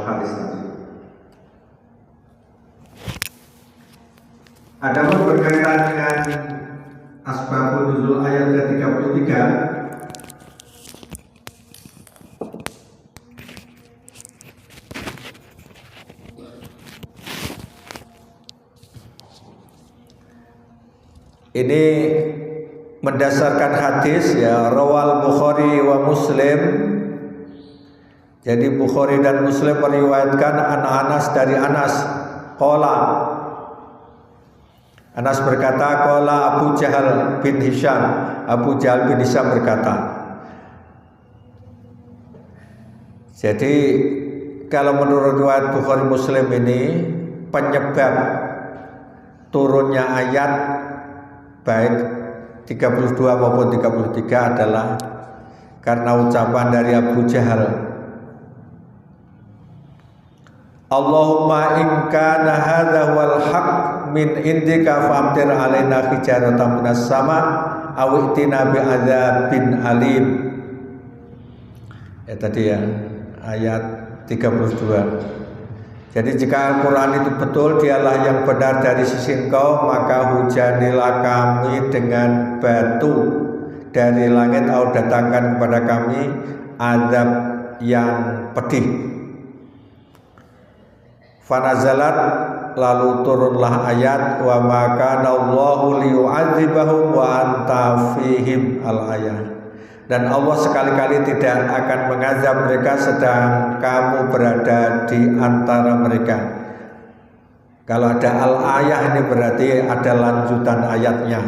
hadis tadi. Adapun berkaitan dengan asbabun nuzul ayat ke-33, ini mendasarkan hadis ya, rawal Bukhari wa Muslim. Jadi Bukhari dan Muslim meriwayatkan an Anas dari Anas qala, Anas berkata, qala Abu Jahal bin Hisham, Abu Jahal bin Hisham berkata. Jadi kalau menurut riwayat Bukhari Muslim ini, penyebab turunnya ayat baik 32 maupun 33 adalah karena ucapan dari Abu Jahal, Allahumma in kana hadza wal haq min indika famtir alaina hijaratan minas sama aw itina bi adzabin alim. Ya tadi ya, ayat 32. Jadi jika Al-Quran itu betul, dialah yang benar dari sisi engkau, maka hujanilah kami dengan batu dari langit, atau datangkan kepada kami azab yang pedih. Fanazalat, lalu turunlah ayat wa ma kana Allahu liyu'adzibahum wa anta fihim al-ayat. Dan Allah sekali-kali tidak akan mengazab mereka sedang kamu berada di antara mereka. Kalau ada al-ayah ini berarti ada lanjutan ayatnya.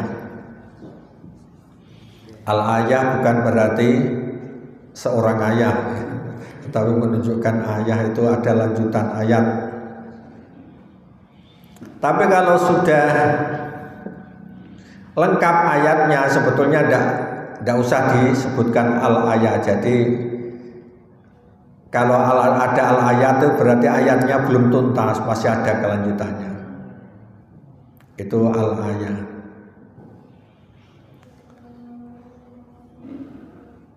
Al-ayah bukan berarti seorang ayah, tetapi menunjukkan ayah itu ada lanjutan ayat. Tapi kalau sudah lengkap ayatnya, sebetulnya tidak usah disebutkan al-ayat. Jadi kalau ada al-ayat itu berarti ayatnya belum tuntas, masih ada kelanjutannya. Itu al-ayat.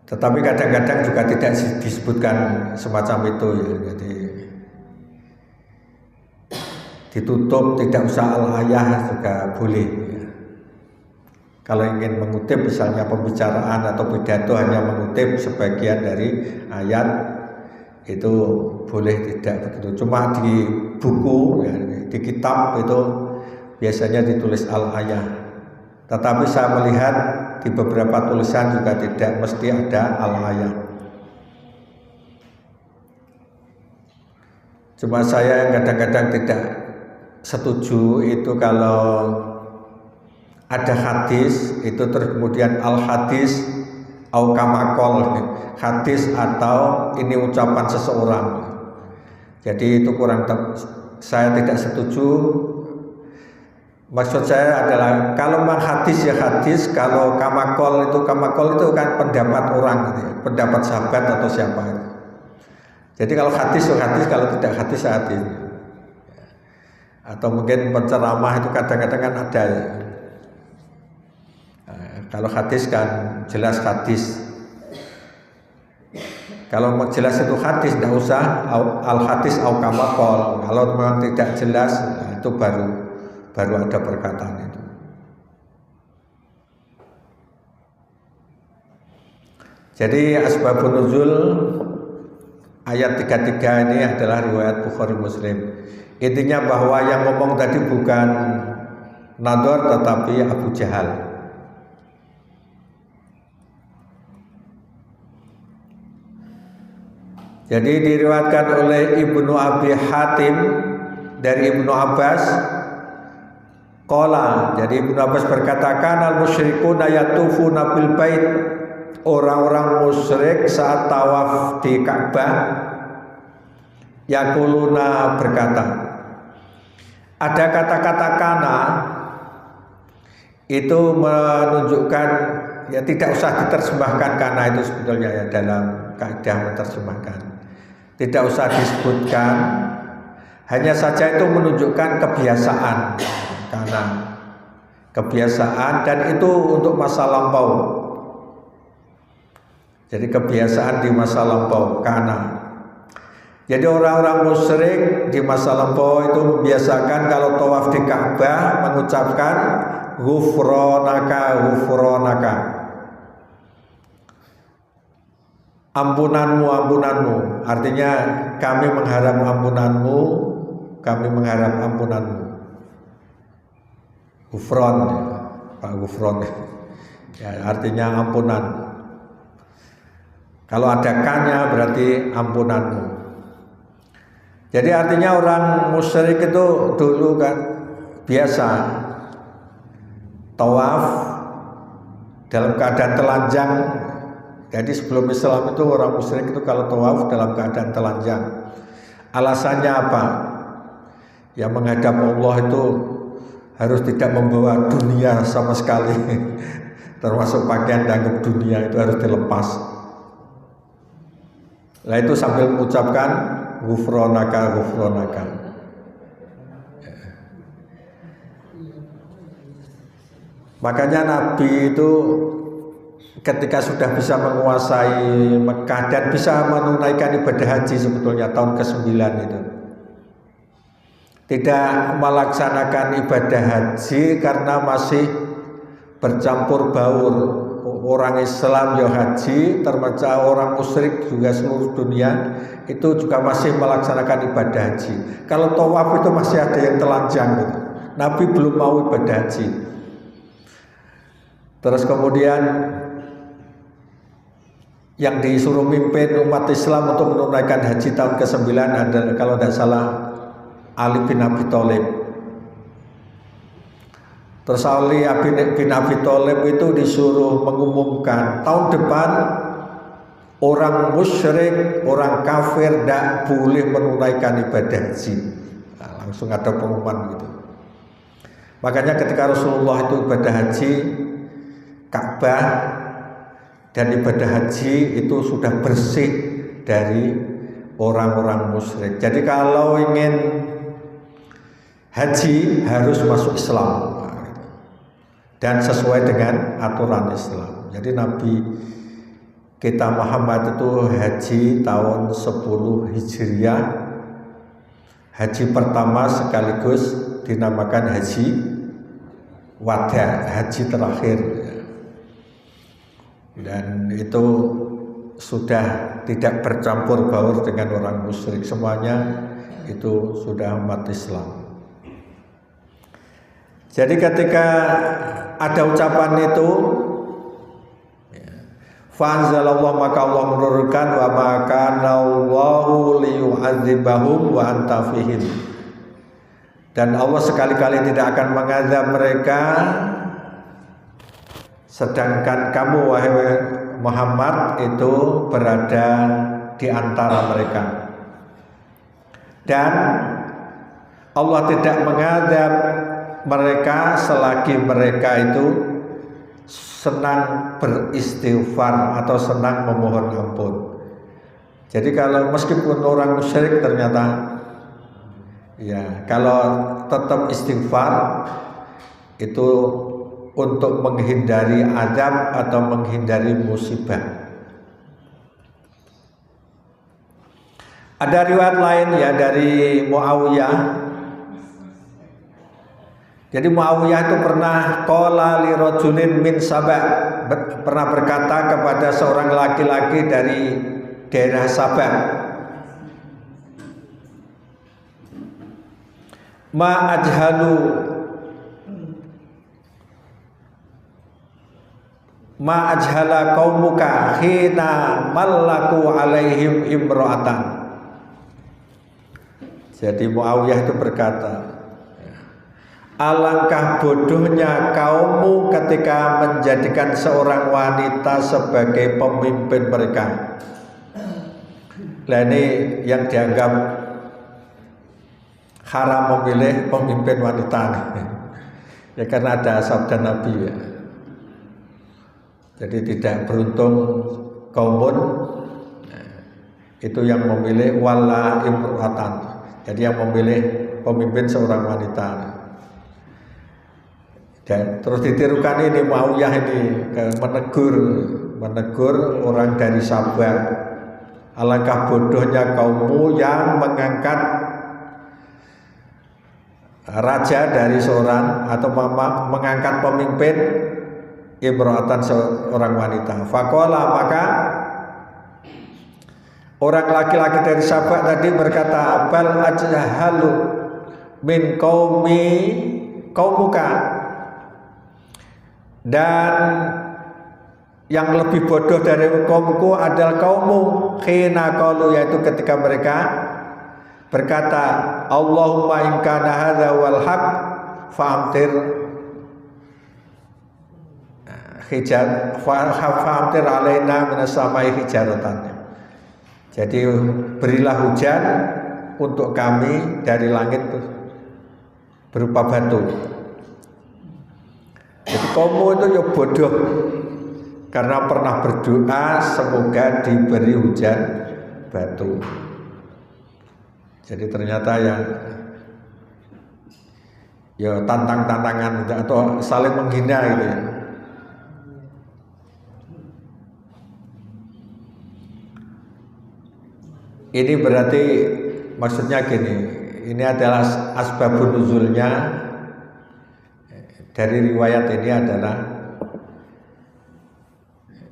Tetapi kadang-kadang juga tidak disebutkan semacam itu ya. Jadi ditutup, tidak usah al-ayah juga boleh ya. Kalau ingin mengutip misalnya pembicaraan atau pidato hanya mengutip sebagian dari ayat, itu boleh tidak begitu. Cuma di buku ya, di kitab itu biasanya ditulis al-ayah. Tetapi saya melihat di beberapa tulisan juga tidak mesti ada al-ayah. Cuma saya yang kadang-kadang tidak setuju itu kalau ada hadis itu terus kemudian al-hadis au kamakol, hadis atau ini ucapan seseorang. Jadi itu kurang saya tidak setuju. Maksud saya adalah kalau memang hadis ya hadis, kalau kamakol itu kan pendapat orang gitu ya, pendapat sahabat atau siapa itu. Jadi kalau hadis ya hadis, kalau tidak hadis ya hadis. Atau mungkin penceramah itu kadang-kadang kan ada ya. Kalau hadis kan jelas hadis. Kalau jelas itu hadis, tidak usah al-hadis au kamakol. Kalau memang tidak jelas, nah itu baru ada perkataan itu. Jadi asbabun nuzul ayat 33 ini adalah riwayat Bukhari Muslim. Intinya bahwa yang ngomong tadi bukan Nador tetapi Abu Jahal. Jadi diriwayatkan oleh Ibnu Abi Hatim dari Ibnu Abbas qala, jadi Ibnu Abbas berkata, kanal musyrikuna yatufuna bil bait, orang-orang musyrik saat tawaf di Ka'bah yaquluna berkata, ada kata-kata kana itu menunjukkan ya tidak usah diterjemahkan kana itu sebetulnya ya dalam kaidah menerjemahkan. Tidak usah disebutkan, hanya saja itu menunjukkan kebiasaan, karena kebiasaan dan itu untuk masa lampau. Jadi kebiasaan di masa lampau, karena Jadi orang-orang musyrik di masa lampau itu membiasakan kalau tawaf di Ka'bah mengucapkan ghufranaka, ghufranaka. Ampunanmu, ampunanmu. Artinya kami mengharap ampunanmu, kami mengharap ampunanmu. Ghufran, Pak Ghufran. Ya, artinya ampunan. Kalau ada kannya berarti ampunanmu. Jadi artinya orang musyrik itu dulu kan biasa tawaf dalam keadaan telanjang. Jadi sebelum Islam itu orang musyrik itu kalau tawaf dalam keadaan telanjang. Alasannya apa? Yang menghadap Allah itu harus tidak membawa dunia sama sekali. Termasuk pakaian dianggap dunia itu harus dilepas. Nah itu sambil mengucapkan ghufranaka, ghufranaka. Makanya Nabi itu ketika sudah bisa menguasai Mekah dan bisa menunaikan ibadah haji sebetulnya tahun ke-9 itu, tidak melaksanakan ibadah haji karena masih bercampur baur. Orang Islam ya haji, termasuk orang musyrik juga seluruh dunia itu juga masih melaksanakan ibadah haji. Kalau tawaf itu masih ada yang telanjang gitu. Nabi belum mau ibadah haji. Terus kemudian yang disuruh mimpin umat Islam untuk menunaikan haji tahun ke-9 adalah kalau tidak salah Ali bin Abi Thalib. Terus Ali bin Abi Thalib itu disuruh mengumumkan tahun depan orang musyrik, orang kafir tidak boleh menunaikan ibadah haji. Nah, langsung ada pengumuman gitu. Makanya ketika Rasulullah itu ibadah haji, Ka'bah dan ibadah haji itu sudah bersih dari orang-orang musyrik. Jadi kalau ingin haji harus masuk Islam dan sesuai dengan aturan Islam. Jadi Nabi kita Muhammad itu haji tahun 10 Hijriah. Haji pertama sekaligus dinamakan haji wada, haji terakhir. Dan itu sudah tidak bercampur baur dengan orang musyrik, semuanya itu sudah umat Islam. Jadi ketika ada ucapan itu, fa'anzalallahu, maka Allah menurunkan wa ma kana Allahu liyu'adzibahum wa anta fihim. Dan Allah sekali-kali tidak akan mengazab mereka sedangkan kamu wahai Muhammad itu berada di antara mereka. Dan Allah tidak mengazab mereka selagi mereka itu senang beristighfar atau senang memohon ampun. Jadi kalau meskipun orang musyrik ternyata ya kalau tetap istighfar itu untuk menghindari azab atau menghindari musibah. Ada riwayat lain ya dari Muawiyah. Jadi Muawiyah itu pernah qala li rajulin min Sabah, pernah berkata kepada seorang laki-laki dari daerah Sabah, ma ajhala qaumuka hina mallaku alaihim imra'atan. Jadi Muawiyah itu berkata, alangkah bodohnya kaummu ketika menjadikan seorang wanita sebagai pemimpin mereka. Nah ini yang dianggap haram memilih pemimpin wanita. Ya karena ada sabda Nabi ya. Jadi tidak beruntung kaumun itu yang memilih wala imru'atan. Jadi yang memilih pemimpin seorang wanita. Dan terus ditirukan ini Muawiyah ini menegur orang dari Sabah Alangkah bodohnya kaummu yang mengangkat raja dari seorang atau mengangkat pemimpin imro'atan seorang wanita. Faqala, maka orang laki-laki dari Sabak tadi berkata, bal ajhalu min qaumuka, dan yang lebih bodoh dari kaumku adalah kaummu. Khina qalu, yaitu ketika mereka berkata, Allahumma in kana hadza wal haq fa'amtir fa'amtir alaina minas samai hijaratan. Jadi berilah hujan untuk kami dari langit berupa batu. Jadi kaummu itu ya bodoh karena pernah berdoa semoga diberi hujan batu. Jadi ternyata ya tantang-tantangan atau saling menghina gitu ya. Ini berarti maksudnya gini, ini adalah asbabun nuzulnya dari riwayat ini adalah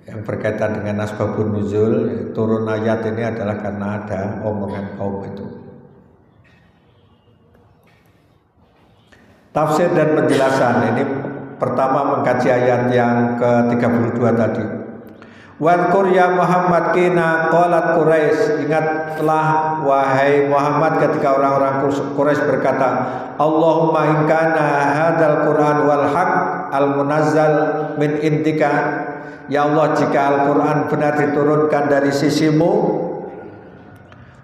yang berkaitan dengan asbabun nuzul, turun ayat ini adalah karena ada omongan kaum itu. Tafsir dan penjelasan ini pertama mengkaji ayat yang ke-32 tadi. Wadkur ya Muhammad kina qalat Quraisy, ingatlah wahai Muhammad ketika orang-orang Quraisy berkata, Allahumma in kana hadzal Qur'an wal haq al munazzal min indika, ya Allah jika Al-Qur'an benar diturunkan dari sisimu,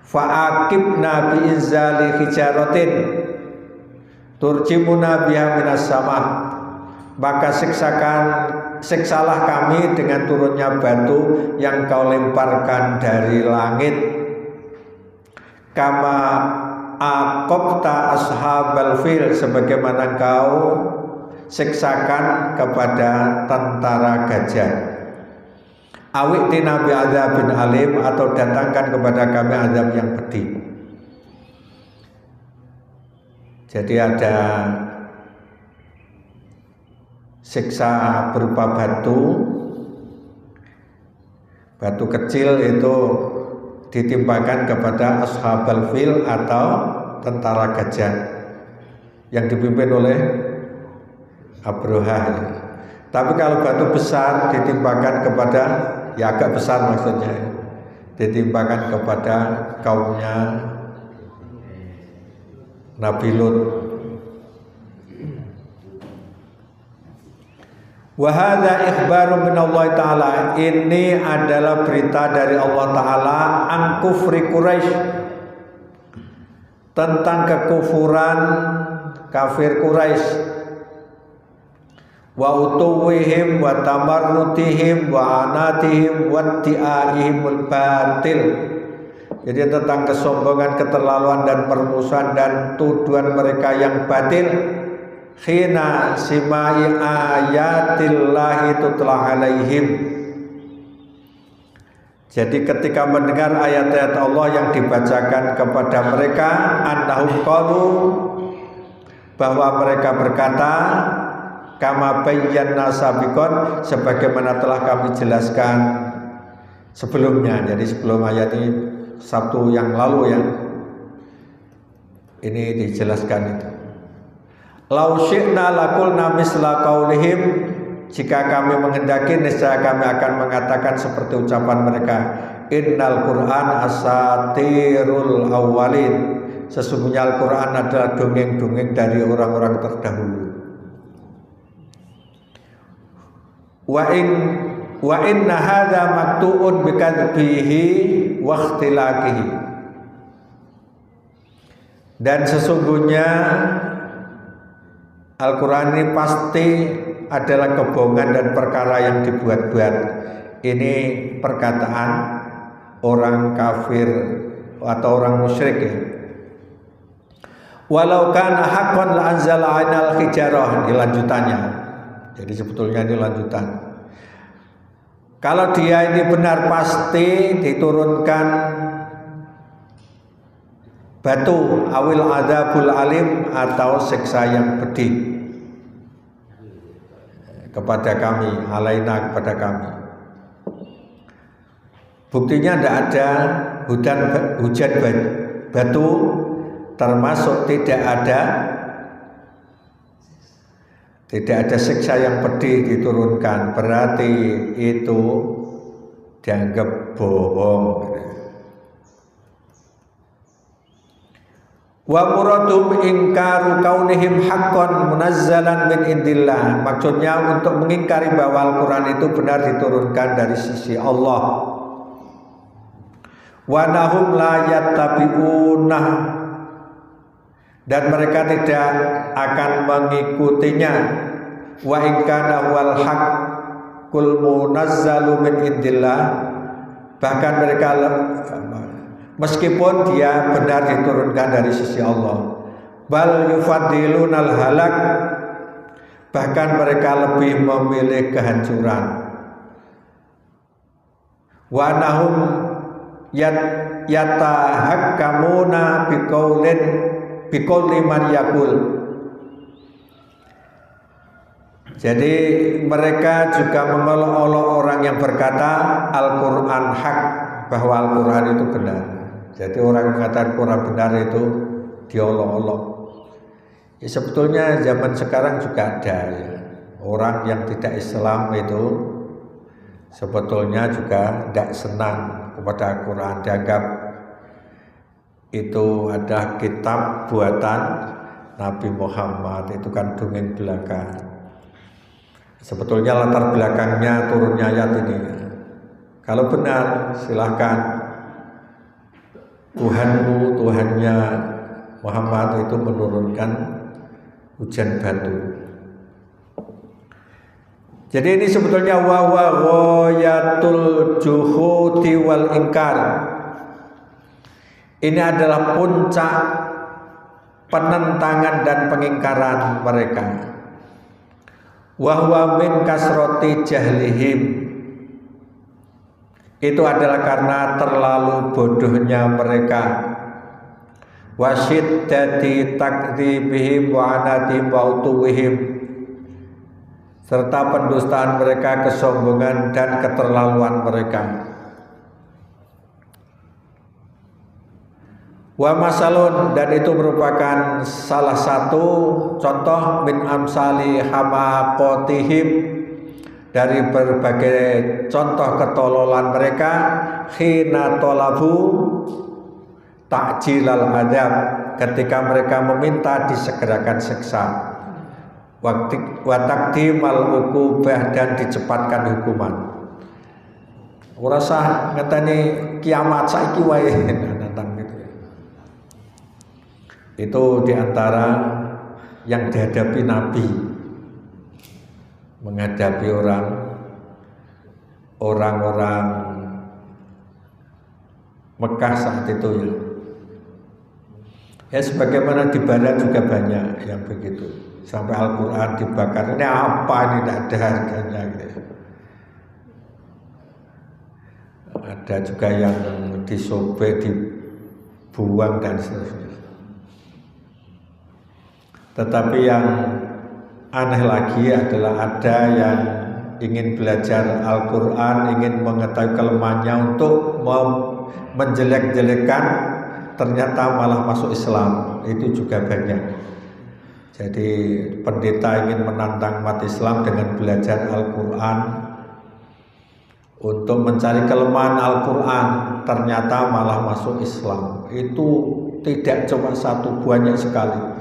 fa'aqibna bi inzali hijaratin turjimuna biha minas sama, maka siksalah kami dengan turunnya batu yang kau lemparkan dari langit. Kama aqabta ashabal fil, sebagaimana kau siksakan kepada tentara gajah. Awi'tina bi adzabin alim, atau datangkan kepada kami azab yang pedih. Jadi ada siksa berupa batu kecil itu ditimpakan kepada ashabal fil atau tentara gajah yang dipimpin oleh Abrohah. Tapi kalau batu besar ditimpakan kepada, ya agak besar maksudnya, ditimpakan kepada kaumnya Nabi Lut. Wa hadza ikhbaru min Allah Ta'ala, ini adalah berita dari Allah Ta'ala an kufri Quraisy, tentang kekufuran kafir Quraisy, wa utuwihim wa tamarrutihim wa anatihim wa ti'aihimul batil. Jadi tentang kesombongan, keterlaluan dan permusuhan dan tuduhan mereka yang batil. Khina simai ayatillahi tutla alaihim, jadi ketika mendengar ayat-ayat Allah yang dibacakan kepada mereka, annahum qalu, bahwa mereka berkata, kama bayyana sabiqon, sebagaimana telah kami jelaskan sebelumnya. Jadi sebelum ayat ini, Sabtu yang lalu ya, ini dijelaskan itu. Lau syi'na lakulna misla qaulihim, jika kami menghendaki niscaya kami akan mengatakan seperti ucapan mereka, innal Qur'an asatirul awwalin, sesungguhnya Al-Qur'an adalah dongeng-dongeng dari orang-orang terdahulu. Wa inna hadza maktu'un bikadzbihi wa ikhtilaqihi, dan sesungguhnya Al-Quran ini pasti adalah kebohongan dan perkara yang dibuat-buat. Ini perkataan orang kafir atau orang musyrik ya. Walau kana haqqan la anzala 'ainal hijarah, ini lanjutannya. Jadi sebetulnya ini lanjutan. Kalau dia ini benar pasti diturunkan batu awil adzabul alim atau siksa yang pedih kepada kami, alaina kepada kami. Buktinya tidak ada hujan batu, termasuk tidak ada siksa yang pedih diturunkan, berarti itu dianggap bohong. Wa muradum ingkaru kaunihim haqqan munazzalan min indillah. Maksudnya untuk mengingkari bahwa Al-Quran itu benar diturunkan dari sisi Allah. Wa nahum la yattabi'unah, dan mereka tidak akan mengikutinya. Wa in kana wal haqqul munazzalu min indillah, bahkan mereka meskipun dia benar diturunkan dari sisi Allah. Bal yufaddilunal halak, bahkan mereka lebih memilih kehancuran. Wa nahum yatahakkamuna biqauli man yaqul. Jadi mereka juga mengolok-olok orang yang berkata Al-Quran hak, bahwa Al-Quran itu benar. Jadi orang yang mengatakan Quran benar itu diolok-olok. Ya, sebetulnya zaman sekarang juga ada ya, orang yang tidak Islam itu sebetulnya juga tidak senang kepada Al-Quran, dianggap itu ada kitab buatan Nabi Muhammad, itu kan dongeng belaka. Sebetulnya latar belakangnya turunnya ayat ini. Kalau benar silahkan, Tuhanmu, Tuhannya Muhammad itu menurunkan hujan batu. Jadi ini sebetulnya wa ghayatul juhudi wal ingkar. Ini adalah puncak penentangan dan pengingkaran mereka. Wa huwa min kasrati jahlihim. Itu adalah karena terlalu bodohnya mereka. Wa syiddati takdzibihim wa anatihim wa utuwihim, serta pendustaan mereka, kesombongan dan keterlaluan mereka. Wa masalun, dan itu merupakan salah satu contoh min amsali hamaqatihim, dari berbagai contoh ketololan mereka, khina tolabu takjilal adab, ketika mereka meminta disegerakan siksa, wa taqdimal uqubah, dan dicepatkan hukuman. Ora usah ngeteni kiamat saiki wae nantang gitu. Itu diantara yang dihadapi Nabi, menghadapi orang-orang Mekah saat itu ya. Ya sebagaimana di barat juga banyak yang begitu. Sampai Al-Quran dibakar. Ini apa ini, tidak ada harganya gitu. Ada juga yang disobek, dibuang dan seterusnya. Tetapi yang aneh lagi adalah ada yang ingin belajar Al-Quran, ingin mengetahui kelemahannya untuk menjelek-jelekan, ternyata malah masuk Islam. Itu juga banyak. Jadi pendeta ingin menantang umat Islam dengan belajar Al-Quran untuk mencari kelemahan Al-Quran, ternyata malah masuk Islam. Itu tidak cuma satu, banyak sekali.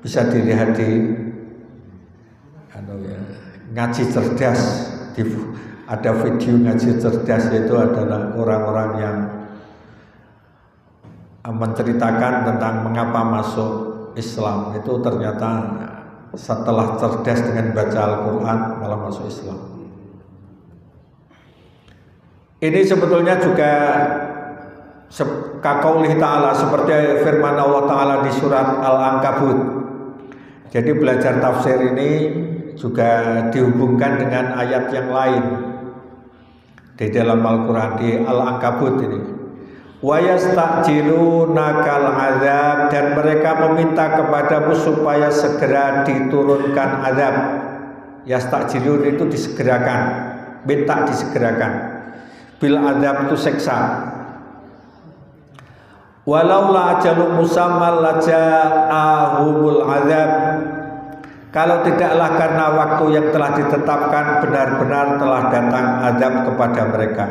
Bisa dilihat di ngaji cerdas, ada video ngaji cerdas, itu adalah orang-orang yang menceritakan tentang mengapa masuk Islam. Itu ternyata setelah cerdas dengan baca Al-Quran malah masuk Islam. Ini sebetulnya juga kaqaulih ta'ala, seperti firman Allah Ta'ala di surat Al-Ankabut. Jadi belajar tafsir ini juga dihubungkan dengan ayat yang lain. di dalam Al-Quran di Al-Ankabut ini. Wa yasta'jilunakal azab, dan mereka meminta kepadamu supaya segera diturunkan azab. Yasta'jilun itu disegerakan, minta disegerakan. Bil azab itu seksa. Walaula ajalun musammal laja'ahumul azab, kalau tidaklah karena waktu yang telah ditetapkan, benar-benar telah datang azab kepada mereka.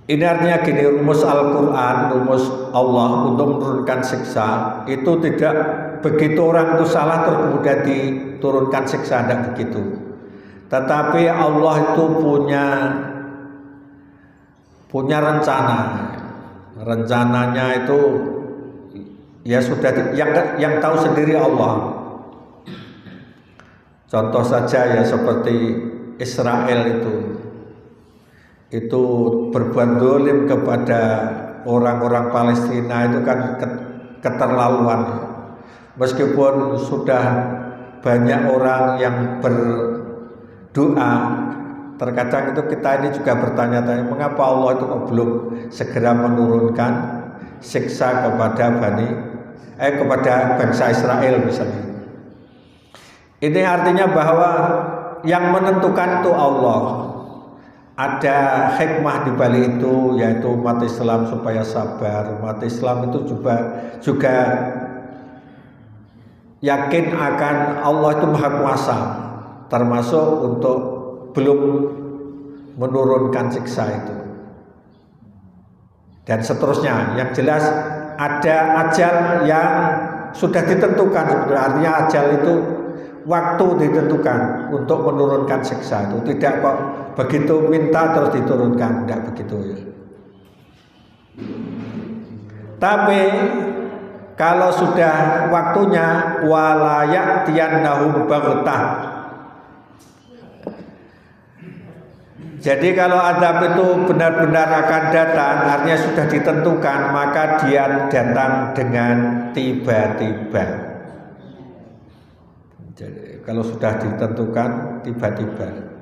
Ini artinya gini, rumus Al-Quran, rumus Allah untuk menurunkan siksa itu tidak begitu orang itu salah terus kemudian diturunkan siksa, tidak begitu. Tetapi Allah itu punya rencana. Rencananya itu ya sudah yang tahu sendiri Allah. Contoh saja ya seperti Israel itu berbuat zalim kepada orang-orang Palestina, itu kan keterlaluan. Meskipun sudah banyak orang yang berdoa, terkadang itu kita ini juga bertanya-tanya, mengapa Allah itu belum segera menurunkan siksa kepada kepada bangsa Israel misalnya. Ini artinya bahwa yang menentukan itu Allah. Ada hikmah di balik itu, yaitu umat Islam supaya sabar. Umat Islam itu juga yakin akan Allah itu Maha Kuasa, termasuk untuk belum menurunkan siksa itu. Dan seterusnya, yang jelas ada ajal yang sudah ditentukan sebetulnya. Artinya ajal itu waktu ditentukan untuk menurunkan siksa itu. Tidak kok begitu minta terus diturunkan, tidak begitu ya. Tapi kalau sudah waktunya, walayak tiyannahum baghtah. Jadi kalau azab itu benar-benar akan datang, artinya sudah ditentukan, maka dia datang dengan tiba-tiba. Jadi kalau sudah ditentukan, tiba-tiba.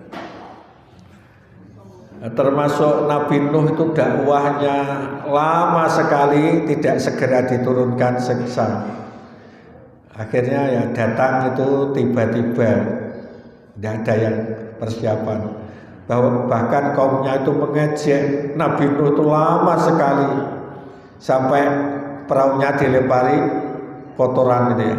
Termasuk Nabi Nuh itu dakwahnya lama sekali, tidak segera diturunkan siksa. Akhirnya ya datang itu tiba-tiba, tidak ada yang persiapan. Bahkan kaumnya itu mengejek Nabi Nuh itu lama sekali, sampai perahunya dilempari kotoran gitu ya.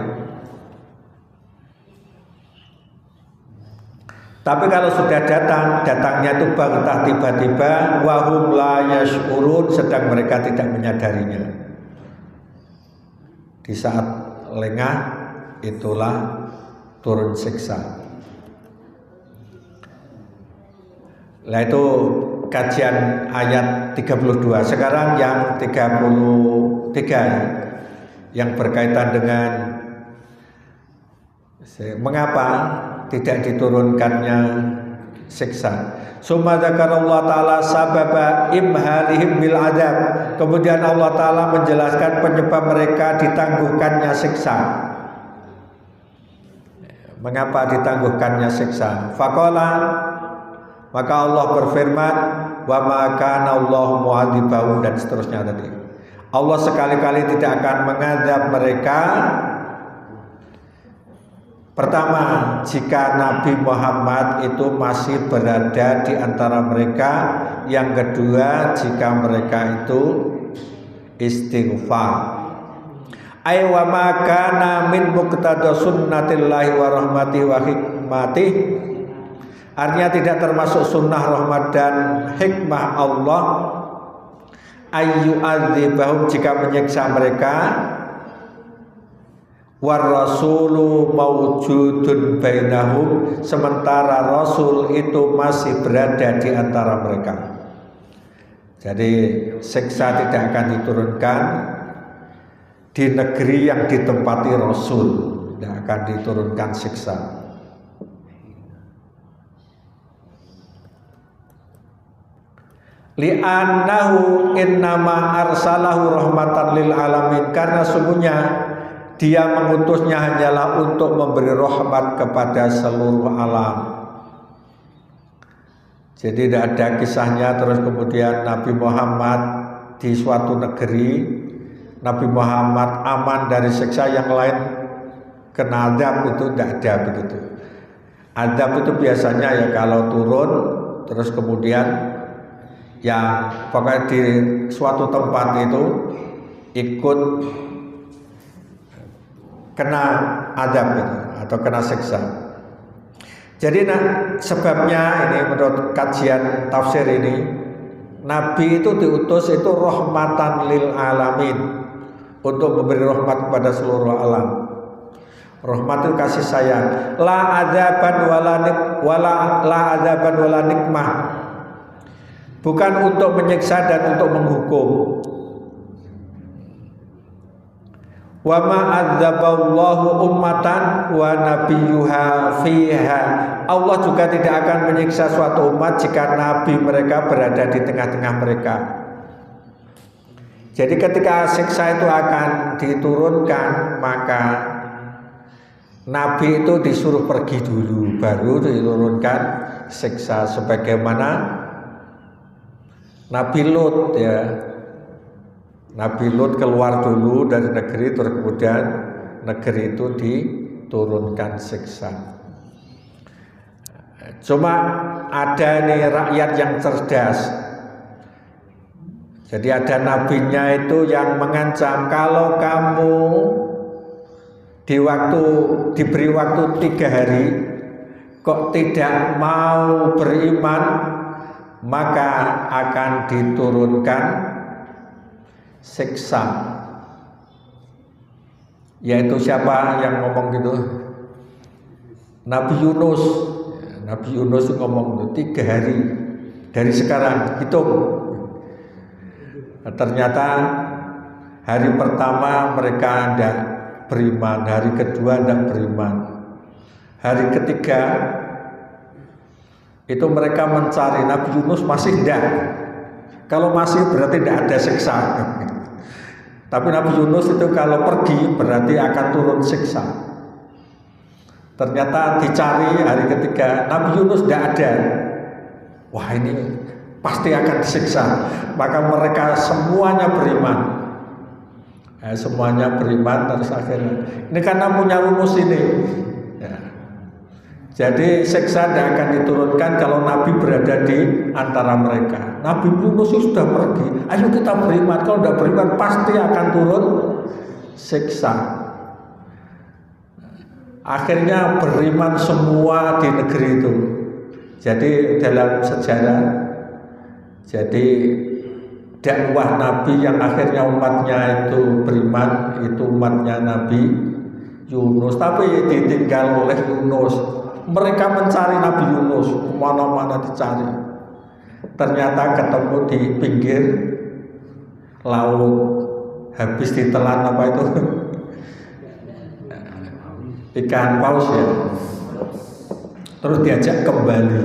Tapi kalau sudah datangnya itu baghtah, tiba-tiba, wahum la yash'urun, sedang mereka tidak menyadarinya. Di saat lengah itulah turun siksa. Nah itu kajian ayat 32. Sekarang yang 33 yang berkaitan dengan mengapa tidak diturunkannya siksa. Summa dzakarallahu taala sababa imhalihim bil adab. Kemudian Allah taala menjelaskan penyebab mereka ditangguhkannya siksa. Mengapa ditangguhkannya siksa? Faqala, maka Allah berfirman, wa ma kana Allah mu'adzibahum, dan seterusnya tadi. Allah sekali-kali tidak akan mengazab mereka. Pertama, jika Nabi Muhammad itu masih berada di antara mereka. Yang kedua, jika mereka itu istighfar. Ay wa ma kana min muqtada sunnatillahi wa rahmatihi wa hikmatihi. Artinya tidak termasuk sunnah rahmat dan hikmah Allah ayyu'adzibahum, jika menyiksa mereka, war rasulu mawjudun bainahum, sementara Rasul itu masih berada di antara mereka. Jadi siksa tidak akan diturunkan di negeri yang ditempati Rasul, tidak akan diturunkan siksa. Li'annahu innama arsalahu rahmatan lil alamin, karena sungguhnya dia mengutusnya hanyalah untuk memberi rahmat kepada seluruh alam. Jadi tidak ada kisahnya terus kemudian Nabi Muhammad di suatu negeri, Nabi Muhammad aman dari siksa, yang lain kena azab, itu tidak ada begitu. Azab itu biasanya ya kalau turun terus kemudian ya pokoknya di suatu tempat itu ikut kena azab gitu, atau kena siksa. Jadi sebabnya ini menurut kajian tafsir ini, Nabi itu diutus itu rahmatan lil alamin, untuk memberi rahmat kepada seluruh alam. Rahmat itu kasih sayang. La adzaban wala nikmah. Bukan untuk menyiksa dan untuk menghukum. Wa ma adzaballahu ummatan wa nabiyyuha fiha. Allah juga tidak akan menyiksa suatu umat jika nabi mereka berada di tengah-tengah mereka. Jadi ketika siksa itu akan diturunkan, maka nabi itu disuruh pergi dulu, baru diturunkan siksa, sebagaimana Nabi Lut ya. Nabi Lut keluar dulu dari negeri, terus kemudian negeri itu diturunkan siksa. Cuma ada nih rakyat yang cerdas. Jadi ada nabinya itu yang mengancam, kalau kamu diberi waktu 3 hari kok tidak mau beriman, maka akan diturunkan siksa. Yaitu siapa yang ngomong gitu? Nabi Yunus. Nabi Yunus ngomong 3 hari dari sekarang, hitung. Ternyata hari pertama mereka tidak beriman, hari kedua tidak beriman, hari ketiga itu mereka mencari Nabi Yunus, masih tidak. Kalau masih berarti tidak ada siksa. Tapi Nabi Yunus itu kalau pergi berarti akan turun siksa. Ternyata dicari hari ketiga, Nabi Yunus tidak ada. Wah, ini pasti akan disiksa. Maka mereka semuanya beriman. Semuanya beriman, terus akhirnya ini karena punya rumus ini ya. Jadi siksa tidak akan diturunkan kalau Nabi berada di antara mereka. Nabi Yunus sudah pergi, ayo kita beriman. Kalau tidak beriman pasti akan turun siksa. Akhirnya beriman semua di negeri itu. Jadi dalam sejarah, jadi dakwah Nabi yang akhirnya umatnya itu beriman, itu umatnya Nabi Yunus. Tapi ditinggal oleh Yunus. Mereka mencari Nabi Yunus, mana-mana dicari. Ternyata ketemu di pinggir laut, habis ditelan apa itu? Ikan paus ya. Terus diajak kembali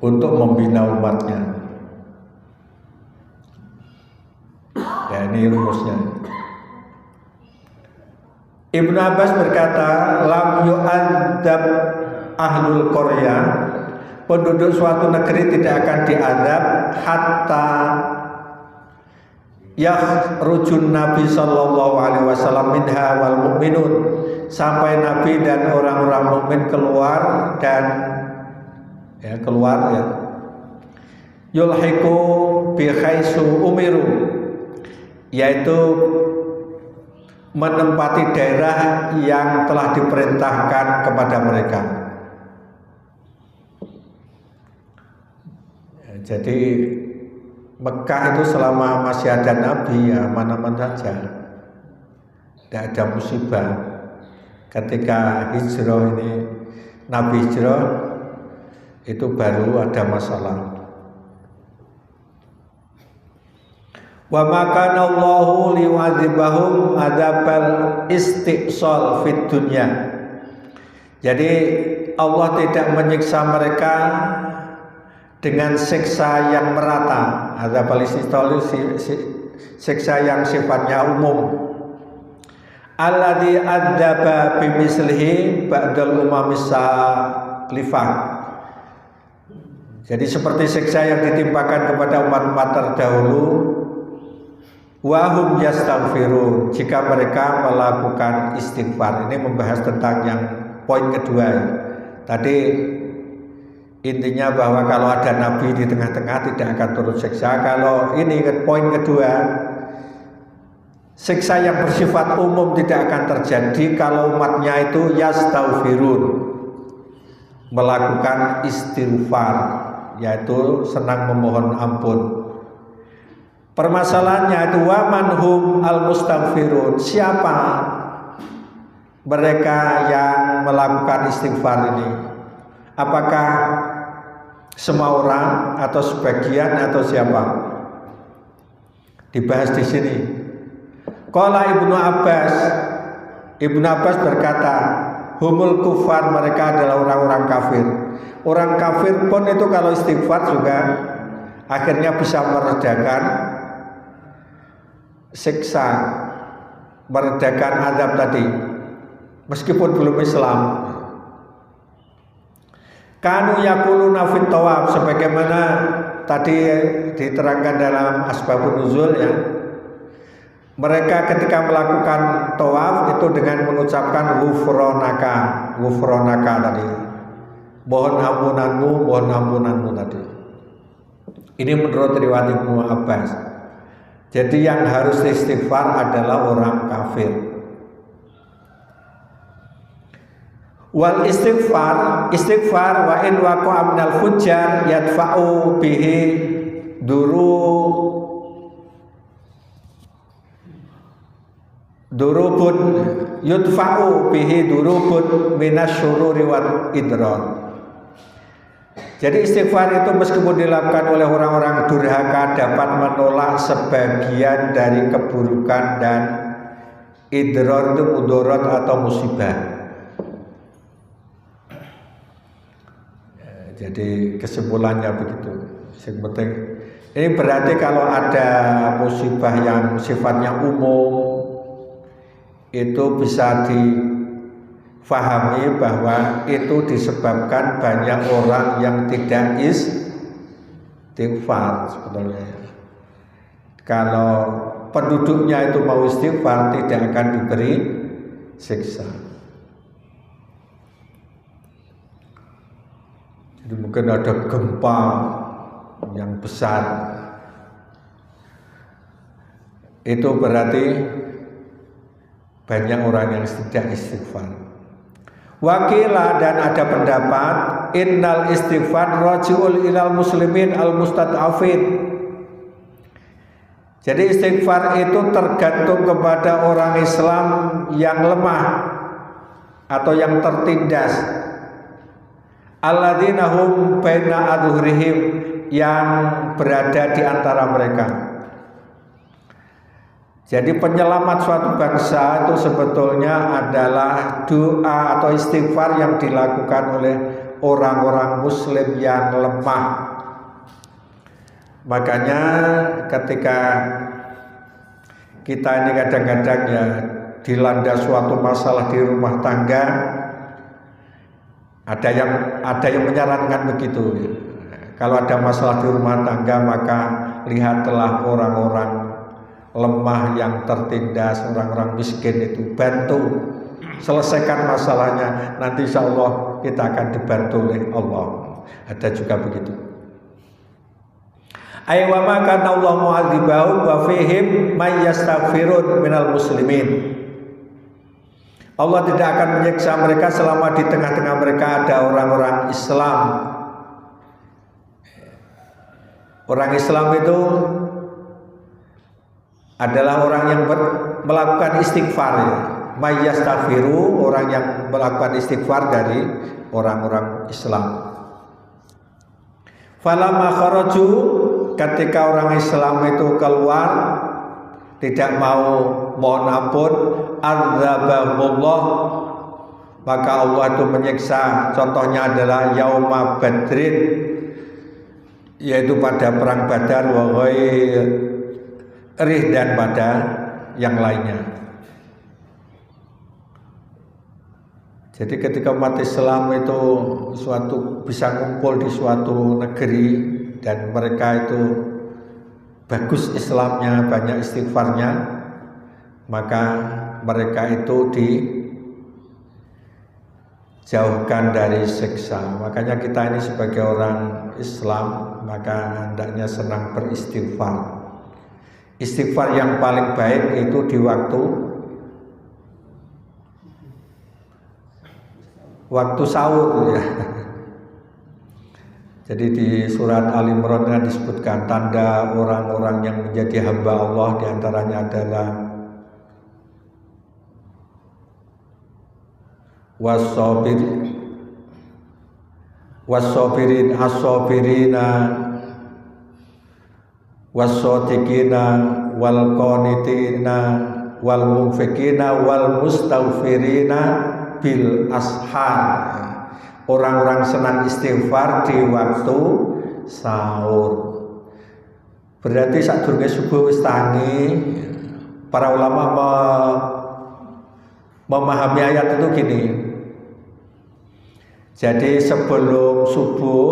untuk membina umatnya. Ya, ini rumusnya. Ibnu Abbas berkata, lam yu'adzab ahlul Korea, penduduk suatu negeri tidak akan diadab hatta yakhrujun Nabi sallallahu alaihi wasallam minha wal mu'minun, sampai Nabi dan orang-orang mukmin keluar dan keluar yulhiqu bi khaisu umiru, yaitu menempati daerah yang telah diperintahkan kepada mereka. Jadi Mekah itu selama masih ada Nabi ya aman-aman saja, tidak ada musibah. Ketika hijrah ini, Nabi hijrah itu baru ada masalah. Wa makana Allahu liwadzibahum adzabal istiqsal fid dunya. Jadi Allah tidak menyiksa mereka dengan siksa yang merata. Adzabal istiqsal siksa yang sifatnya umum. Alladzi adzaba bimislihi ba'dal umamis salifah. Jadi seperti siksa yang ditimpakan kepada umat-umat terdahulu, wahum yastaghfirun, jika mereka melakukan istighfar. Ini membahas tentang yang poin kedua. Tadi intinya bahwa kalau ada nabi di tengah-tengah tidak akan turun siksa. Kalau ini poin kedua, siksa yang bersifat umum tidak akan terjadi kalau umatnya itu yastaghfirun, melakukan istighfar, yaitu senang memohon ampun. Permasalahannya itu wa manhum al-mustaghfirun, siapa mereka yang melakukan istighfar ini? Apakah semua orang atau sebagian atau siapa? Dibahas di sini. Qala Ibnu Abbas berkata, humul kufar, mereka adalah orang-orang kafir. Orang kafir pun itu kalau istighfar juga akhirnya bisa meredakan siksa, meredakan azab tadi, meskipun belum Islam. Kanu yaquluna fit tawaf, sebagaimana tadi diterangkan dalam asbabun nuzul ya. Mereka ketika melakukan tawaf itu dengan mengucapkan ghufranaka tadi. Mohon ampunanmu tadi. Ini menurut riwayat Ibnu Abbas. Jadi yang harus istighfar adalah orang kafir. Wal istighfar wa in waqa'a minal fujjar yadfa'u bihi durubun yudfa'u bihi durubun minasyururi wal idrar. Jadi istighfar itu meskipun dilakukan oleh orang-orang durhaka dapat menolak sebagian dari keburukan dan idrar itu mudarat atau musibah. Jadi kesimpulannya begitu. Yang penting ini berarti kalau ada musibah yang sifatnya umum itu bisa difahami bahwa itu disebabkan banyak orang yang tidak istighfar sebetulnya. Kalau penduduknya itu mau istighfar tidak akan diberi siksa. Jadi mungkin ada gempa yang besar, itu berarti banyak orang yang tidak istighfar. Wakilah, dan ada pendapat innal istighfar raji'ul ilal muslimin al mustad'afin. Jadi istighfar itu tergantung kepada orang Islam yang lemah atau yang tertindas. Alladzina hum baina adhurihim, yang berada di antara mereka. Jadi penyelamat suatu bangsa itu sebetulnya adalah doa atau istighfar yang dilakukan oleh orang-orang muslim yang lemah. Makanya ketika kita ini kadang-kadang ya dilanda suatu masalah di rumah tangga, ada yang menyarankan begitu. Kalau ada masalah di rumah tangga, maka lihatlah orang-orang lemah yang tertindas, orang-orang miskin itu, bantu selesaikan masalahnya, nanti insya Allah kita akan dibantu oleh Allah. Ada juga begitu. Aywa maka Allah mu'adzibahum wa fihim may yastaghfirun minal muslimin. Allah tidak akan menyiksa mereka selama di tengah-tengah mereka ada orang-orang Islam. Orang Islam itu adalah orang yang melakukan istighfar ya. May yastaghfiru, orang yang melakukan istighfar dari orang-orang Islam. Falamma kharaju, ketika orang Islam itu keluar tidak mau mohon ampun, adzabahullah, maka Allah itu menyiksa. Contohnya adalah yauma badrin, yaitu pada perang Badar, wa ghairih, dan pada yang lainnya. Jadi ketika umat Islam itu bisa ngumpul di suatu negeri dan mereka itu bagus Islamnya, banyak istighfarnya, maka mereka itu dijauhkan dari siksa. Makanya kita ini sebagai orang Islam, maka hendaknya senang beristighfar. Istighfar yang paling baik itu di waktu sahur ya. Jadi di surat Al Imran kan disebutkan tanda orang-orang yang menjadi hamba Allah, diantaranya adalah wasobirin asobirina wasodiqina wal qanitina wal munfikina wal mustaghfirina bil ashar. Orang-orang senang istighfar di waktu sahur. Berarti sadurunge subuh wis tangi. Para ulama memahami ayat itu gini. Jadi sebelum subuh,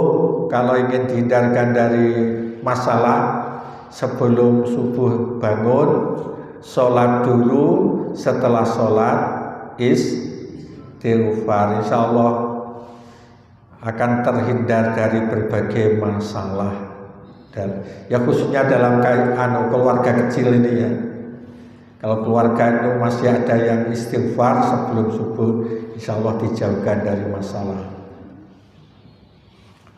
kalau ingin dihindarkan dari masalah, sebelum subuh bangun, sholat dulu, setelah sholat istighfar, insya Allah akan terhindar dari berbagai masalah. Dan ya khususnya dalam keluarga kecil ini ya. Kalau keluarga itu masih ada yang istighfar sebelum subuh, insya Allah dijauhkan dari masalah.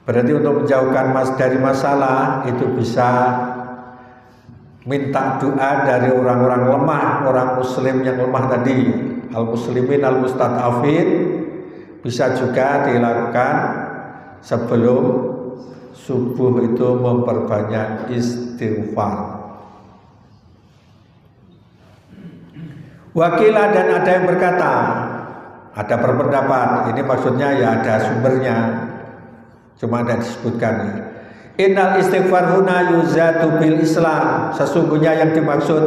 Berarti untuk menjauhkan dari masalah itu bisa minta doa dari orang-orang lemah, orang muslim yang lemah tadi, al-muslimin al-mustad'afin, bisa juga dilakukan sebelum subuh itu memperbanyak istighfar. Wakilah dan ada yang berkata, ada berpendapat, ini maksudnya ya ada sumbernya, cuma ada disebutkan ya. Innal istighfar huna yuzatu bil Islam. Sesungguhnya yang dimaksud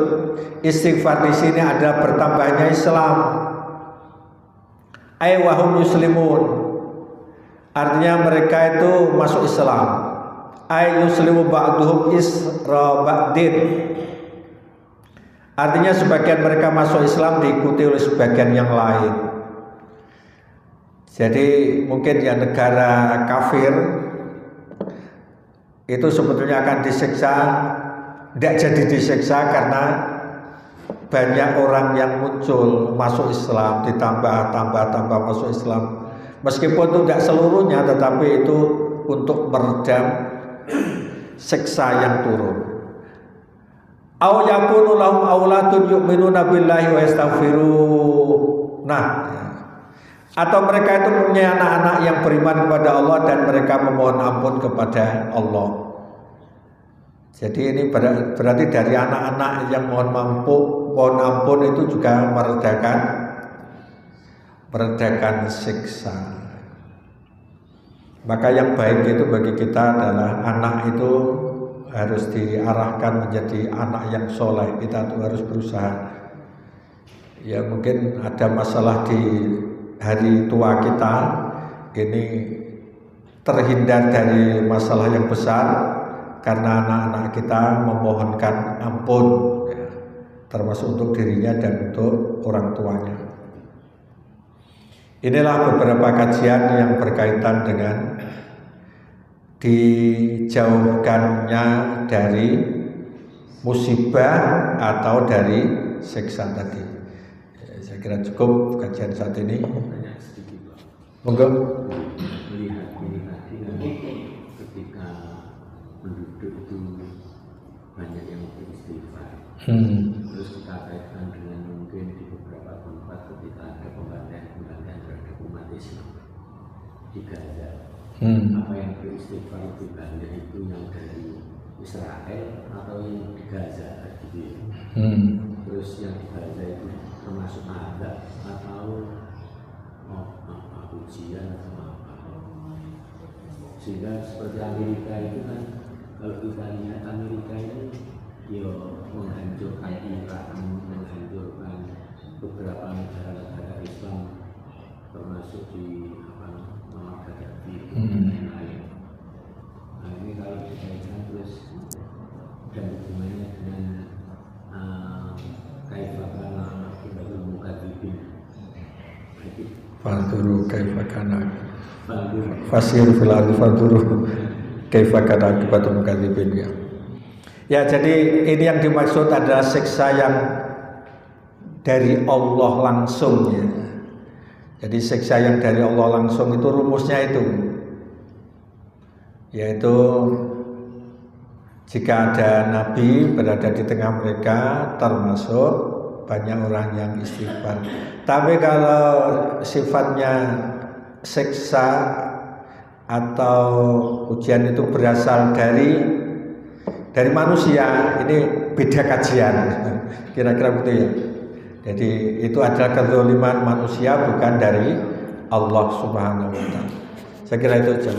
istighfar di sini adalah bertambahnya Islam. Ay wahum muslimun. Artinya mereka itu masuk Islam. Ay yuslimu ba'duhum isra ba'din. Artinya sebagian mereka masuk Islam diikuti oleh sebagian yang lain. Jadi mungkin ya negara kafir itu sebetulnya akan disiksa, tidak jadi disiksa karena banyak orang yang muncul masuk Islam, ditambah masuk Islam. Meskipun itu tidak seluruhnya, tetapi itu untuk meredam siksa yang turun. Aw yakunu lahum auladun yu'minuna billahi wa yastaghfiruh. Nah, atau mereka itu punya anak-anak yang beriman kepada Allah dan mereka memohon ampun kepada Allah. Jadi ini berarti dari anak-anak yang mohon ampun itu juga meredakan siksa. Maka yang baik itu bagi kita adalah anak itu harus diarahkan menjadi anak yang soleh. Kita tuh harus berusaha. Ya mungkin ada masalah di hari tua kita ini terhindar dari masalah yang besar karena anak-anak kita memohonkan ampun ya, termasuk untuk dirinya dan untuk orang tuanya. Inilah beberapa kajian yang berkaitan dengan dijauhkannya dari musibah atau dari siksa tadi. Saya kira cukup kajian saat ini. Monggo. Melihat ketika penduduk itu banyak yang beristighfar. Terus kita kaitkan dengan mungkin di beberapa tempat ketika ada pembantaian terhadap umat Islam di Gaza. Apa yang beristighfar itu banyak itu yang dari Israel atau yang di Gaza gitu. Terus yang di Gaza itu termasuk ada atau ujian atau apa. Sehingga seperti Amerika itu kan, kalau kita lihat Amerika ini menghancurkan Irak, menghancurkan beberapa negara-negara Islam termasuk Fanduru kaifa kana. Fandur. Fasiru fil ardi fanduru kaifa kana akibatul mukadzibin ya. Ya, jadi ini yang dimaksud adalah siksa yang dari Allah langsung ya. Jadi siksa yang dari Allah langsung itu rumusnya itu, yaitu jika ada nabi berada di tengah mereka, termasuk banyak orang yang istighfar. Tapi kalau sifatnya siksa atau ujian itu berasal dari manusia, ini beda kajian. Kira-kira begitu ya. Jadi itu adalah kezaliman manusia, bukan dari Allah Subhanahu wa taala. Saya kira itu aja.